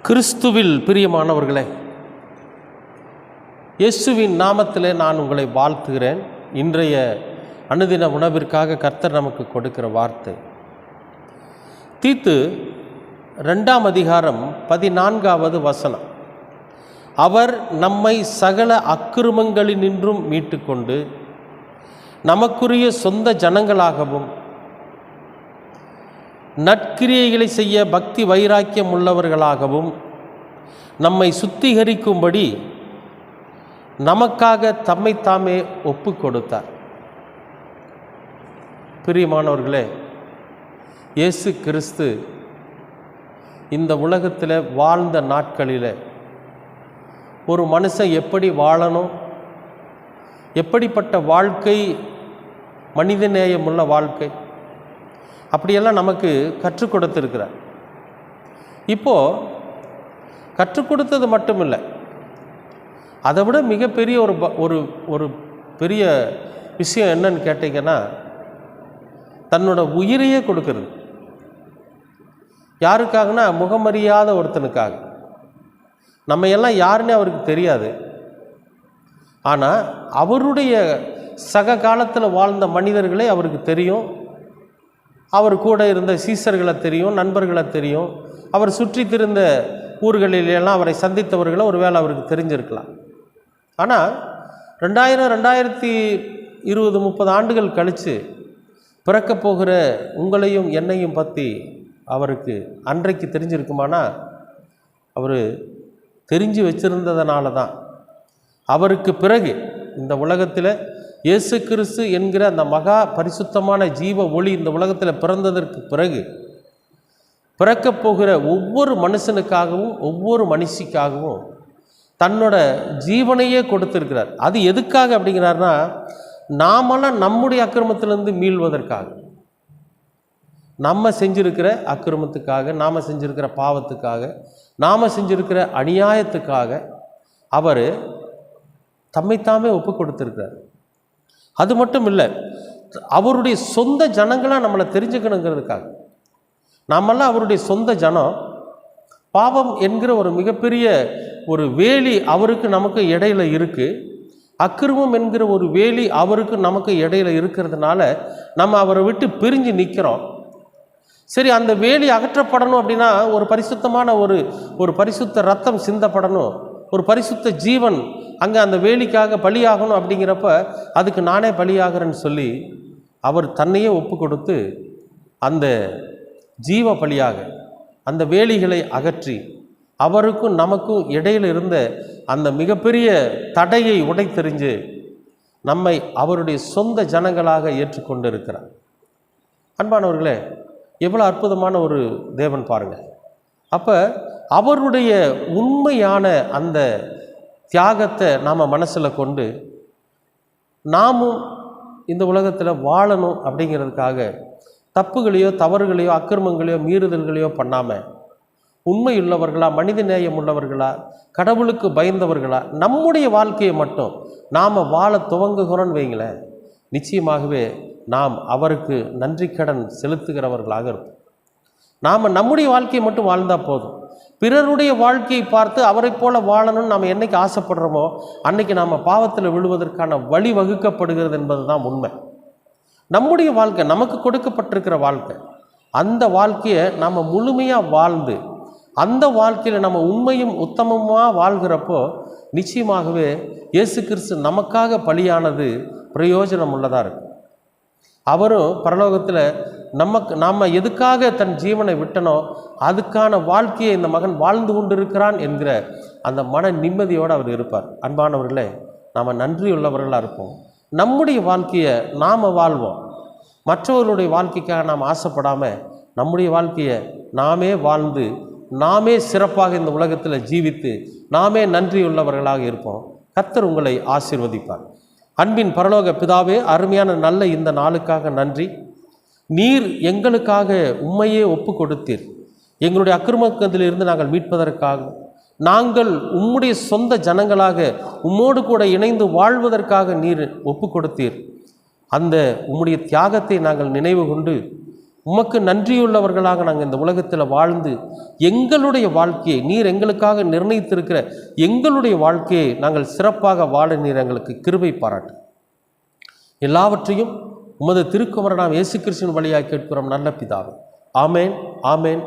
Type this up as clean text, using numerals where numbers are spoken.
கிறிஸ்துவில் பிரியமானவர்களே, இயேசுவின் நாமத்திலே நான் உங்களை வாழ்த்துகிறேன். இன்றைய அனுதின உணவிற்காக கர்த்தர் நமக்கு கொடுக்கிற வார்த்தை தீத்து 2ஆம் அதிகாரம் 14வது வசனம். அவர் நம்மை சகல அக்கிரமங்களினின்றும் மீட்டுக்கொண்டு நமக்குரிய சொந்த ஜனங்களாகவும் நற்கிரியைகளை செய்ய பக்தி வைராக்கியம் உள்ளவர்களாகவும் நம்மை சுத்திகரிக்கும்படி நமக்காக தம்மைத்தாமே ஒப்பு கொடுத்தார். பிரியமானவர்களே, இயேசு கிறிஸ்து இந்த உலகத்தில் வாழ்ந்த நாட்களில் ஒரு மனுஷன் எப்படி வாழணும், எப்படிப்பட்ட வாழ்க்கை, மனிதநேயமுள்ள வாழ்க்கை, அப்படியெல்லாம் நமக்கு கற்றுக் கொடுத்துருக்கிறார். இப்போது கற்றுக் கொடுத்தது மட்டும் இல்லை, அதை விட மிகப்பெரிய ஒரு பெரிய விஷயம் என்னன்னு கேட்டிங்கன்னா, தன்னோட உயிரையே கொடுக்கறது. யாருக்காகனா, முகமறியாத ஒருத்தனுக்காக. நம்ம எல்லாம் யாருன்னு அவருக்கு தெரியாது, ஆனால் அவருடைய சக காலத்தில் வாழ்ந்த மனிதர்களே அவருக்கு தெரியும். அவர் கூட இருந்த சீசர்களை தெரியும், நண்பர்களை தெரியும், அவர் சுற்றி திரிந்த ஊர்களிலெல்லாம் அவரை சந்தித்தவர்களை ஒருவேளை அவருக்கு தெரிஞ்சிருக்கலாம். ஆனால் 2020-30 ஆண்டுகள் கழித்து பிறக்கப் போகிற உங்களையும் என்னையும் பற்றி அவருக்கு அன்றைக்கு தெரிஞ்சிருக்குமானா, அவர் தெரிஞ்சு வச்சிருந்ததுனால தான் அவருக்கு பிறகு இந்த உலகத்தில் இயேசு கிறிஸ்து என்கிற அந்த மகா பரிசுத்தமான ஜீவ ஒளி இந்த உலகத்தில் பிறந்ததற்கு பிறகு பிறக்கப் போகிற ஒவ்வொரு மனுஷனுக்காகவும் ஒவ்வொரு மனுஷிக்காகவும் தன்னோட ஜீவனையே கொடுத்துருக்கிறார். அது எதுக்காக அப்படிங்கிறாருன்னா, நாமெல்லாம் நம்முடைய அக்கிரமத்திலிருந்து மீள்வதற்காக, நம்ம செஞ்சிருக்கிற அக்கிரமத்துக்காக, நாம் செஞ்சிருக்கிற பாவத்துக்காக, நாம் செஞ்சிருக்கிற அநியாயத்துக்காக அவர் தம்மைத்தாமே ஒப்பு கொடுத்துருக்கிறார். அது மட்டும் இல்லை, அவருடைய சொந்த ஜனங்களாக நம்மளை தெரிஞ்சுக்கணுங்கிறதுக்காக. நாமெல்லாம் அவருடைய சொந்த ஜனம். பாவம் என்கிற ஒரு மிகப்பெரிய ஒரு வேலி அவருக்கு நமக்கு இடையில இருக்குது. அக்கிரமம் என்கிற ஒரு வேலி அவருக்கு நமக்கு இடையில இருக்கிறதுனால நம்ம அவரை விட்டு பிரிஞ்சு நிற்கிறோம். சரி, அந்த வேலி அகற்றப்படணும் அப்படின்னா ஒரு பரிசுத்தமான ஒரு பரிசுத்த ரத்தம் சிந்தப்படணும், ஒரு பரிசுத்த ஜீவன் அங்கே அந்த வேலிக்காக பலியாகணும். அப்படிங்கிறப்ப அதுக்கு நானே பலியாகிறேன்னு சொல்லி அவர் தன்னையே ஒப்பு கொடுத்து அந்த ஜீவ பலியாக அந்த வேலிகளை அகற்றி அவருக்கும் நமக்கும் இடையில் இருந்த அந்த மிகப்பெரிய தடையை உடைத்தெறிஞ்சு நம்மை அவருடைய சொந்த ஜனங்களாக ஏற்றுக்கொண்டு இருக்கிறார். அன்பானவர்களே, எவ்வளோ அற்புதமான ஒரு தேவன் பாருங்கள். அப்போ அவருடைய உண்மையான அந்த தியாகத்தை நாம் மனசில் கொண்டு நாமும் இந்த உலகத்தில் வாழணும் அப்படிங்கிறதுக்காக தப்புகளையோ தவறுகளையோ அக்கிரமங்களையோ மீறுதல்களையோ பண்ணாமல் உண்மையுள்ளவர்களா, மனித நேயம் உள்ளவர்களா, கடவுளுக்கு பயந்தவர்களா நம்முடைய வாழ்க்கையை மட்டும் நாம் வாழ துவங்குகிறோன்னு வைங்களேன், நிச்சயமாகவே நாம் அவருக்கு நன்றி கடன் செலுத்துகிறவர்களாக இருப்போம். நாம் நம்முடைய வாழ்க்கையை மட்டும் வாழ்ந்தால் போதும். பிறருடைய வாழ்க்கையை பார்த்து அவரை போல வாழணும்னு நாம் என்றைக்கு ஆசைப்படுறோமோ அன்னைக்கு நாம் பாவத்தில் விழுவதற்கான வழி வகுக்கப்படுகிறது என்பது தான் உண்மை. நம்முடைய வாழ்க்கை, நமக்கு கொடுக்கப்பட்டிருக்கிற வாழ்க்கை, அந்த வாழ்க்கையை நாம் முழுமையாக வாழ்ந்து அந்த வாழ்க்கையில் நம்ம உண்மையும் உத்தமமாக வாழ்கிறப்போ நிச்சயமாகவே இயேசு கிறிஸ்து நமக்காக பலியானது பிரயோஜனம் உள்ளதாக இருக்குது. அவரும் பரலோகத்தில் நாம் எதுக்காக தன் ஜீவனை விட்டனோ அதுக்கான வாழ்க்கையை இந்த மகன் வாழ்ந்து கொண்டிருக்கிறான் என்கிற அந்த மன நிம்மதியோடு அவர் இருப்பார். அன்பானவர்களே, நாம் நன்றியுள்ளவர்களாக இருப்போம். நம்முடைய வாழ்க்கையை நாம் வாழ்வோம். மற்றவர்களுடைய வாழ்க்கைக்காக நாம் ஆசைப்படாமல் நம்முடைய வாழ்க்கையை நாமே வாழ்ந்து நாமே சிறப்பாக இந்த உலகத்தில் ஜீவித்து நாமே நன்றியுள்ளவர்களாக இருப்போம். கர்த்தர் உங்களை ஆசீர்வதிப்பார். அன்பின் பரலோக பிதாவே, அருமையான நல்ல இந்த நாளுக்காக நன்றி. நீர் எங்களுக்காக உம்மையே ஒப்பு கொடுத்தீர். எங்களுடைய அக்கிரமத்திலிருந்து நாங்கள் மீட்பதற்காக, நாங்கள் உம்முடைய சொந்த ஜனங்களாக உம்மோடு கூட இணைந்து வாழ்வதற்காக நீர் ஒப்பு கொடுத்தீர். அந்த உம்முடைய தியாகத்தை நாங்கள் நினைவு கொண்டு உமக்கு நன்றியுள்ளவர்களாக நாங்கள் இந்த உலகத்தில் வாழ்ந்து எங்களுடைய வாழ்க்கையை நீர் எங்களுக்காக நிர்ணயித்திருக்கிற எங்களுடைய வாழ்க்கையை நாங்கள் சிறப்பாக வாழ நீர் எங்களுக்கு கிருபை பாராட்டு. எல்லாவற்றையும் உமது திருக்குமாரனாம் இயேசு கிறிஸ்துவின் வழியாக கேட்கிறோம் நல்ல பிதாவே. ஆமேன், ஆமேன்.